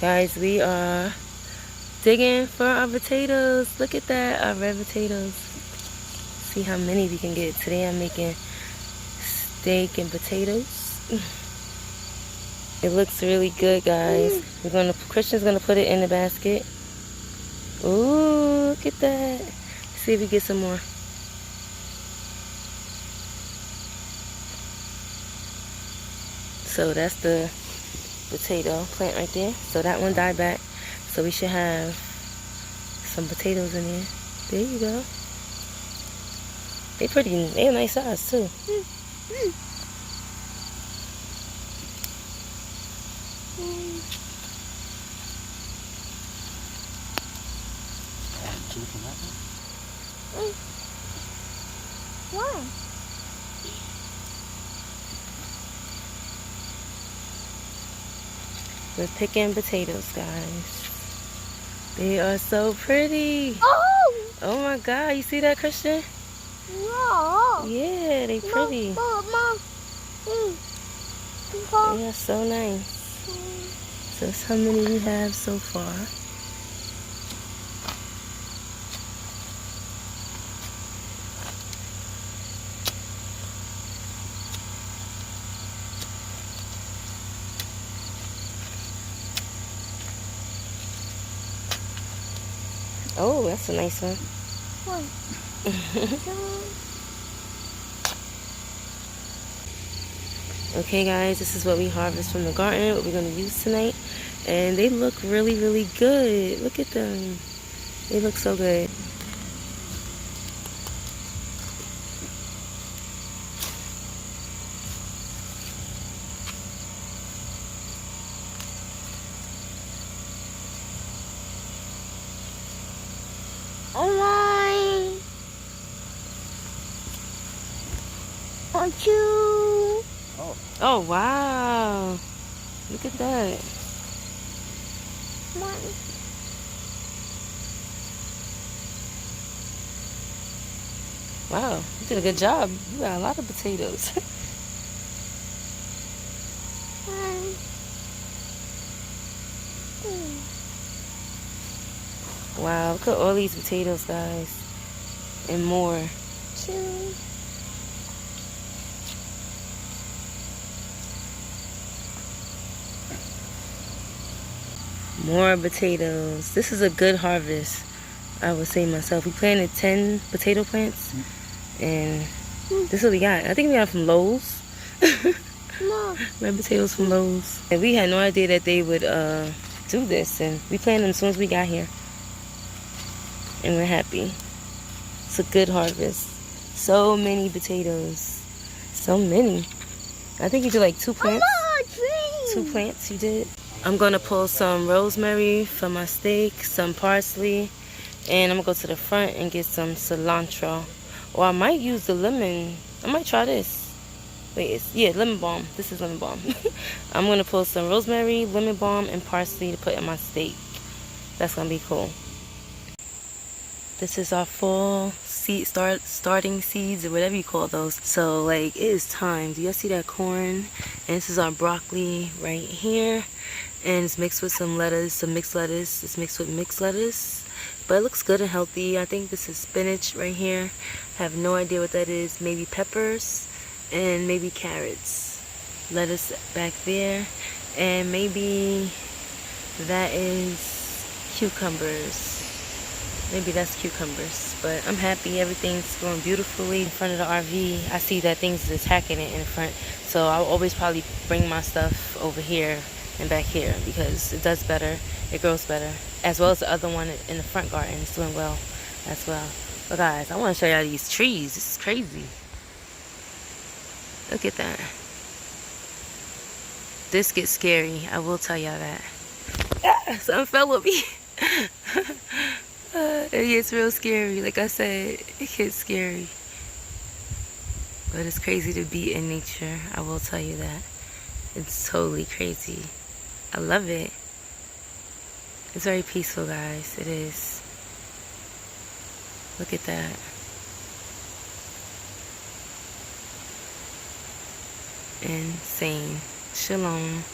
Guys, we are digging for our potatoes. Look at that, our red potatoes. See how many we can get. Today I'm making steak and potatoes. It looks really good, guys. Christian's gonna put it in the basket. Ooh, look at that. Let's see if we get some more. So that's the potato plant right there. So that one died back. So we should have some potatoes in there. There you go. They're a nice size too. Why? We're picking potatoes, guys. They are so pretty. Oh! Oh my God, you see that, Christian? No. Yeah, they pretty. Mom. They are so nice. So that's how many we have so far. Oh, that's a nice one. Okay, guys, this is what we harvest from the garden, what we're going to use tonight. And they look really, really good. Look at them. They look so good. Oh my! Aren't you? Oh, wow. Look at that. Mom. Wow, you did a good job. You got a lot of potatoes. Wow, look at all these potatoes, guys. And more. Two. More potatoes. This is a good harvest, I would say myself. We planted 10 potato plants, and this is what we got. I think we got from Lowe's. Mom. Red potatoes from Lowe's. And we had no idea that they would do this, and we planted them as soon as we got here. And we're happy. It's a good harvest. So many potatoes. So many. I think you did like 2 plants. Mama, 2 plants you did. I'm gonna pull some rosemary for my steak, some parsley, and I'm gonna go to the front and get some cilantro. Or I might use the lemon. I might try this. Wait, yeah, lemon balm. This is lemon balm. I'm gonna pull some rosemary, lemon balm, and parsley to put in my steak. That's gonna be cool. This is our full seed starting seeds, or whatever you call those. So like, it is time. Do y'all see that corn? And this is our broccoli right here. And it's mixed with some lettuce, some mixed lettuce. It's mixed with mixed lettuce. But it looks good and healthy. I think this is spinach right here. I have no idea what that is. Maybe peppers and maybe carrots. Lettuce back there. And maybe that is cucumbers. Maybe that's cucumbers. But I'm happy. Everything's growing beautifully in front of the RV. I see that things is attacking it in the front. So I'll always probably bring my stuff over here and back here, because it does better, it grows better, as well as the other one in the front garden is doing well as well. But guys, I want to show y'all these trees. This is crazy. Look at that. This gets scary, I will tell y'all that. Ah, something fell with me. It gets real scary. Like I said, it gets scary, but it's crazy to be in nature, I will tell you that. It's totally crazy. I love it. It's very peaceful, guys. It is. Look at that. Insane. Shalom.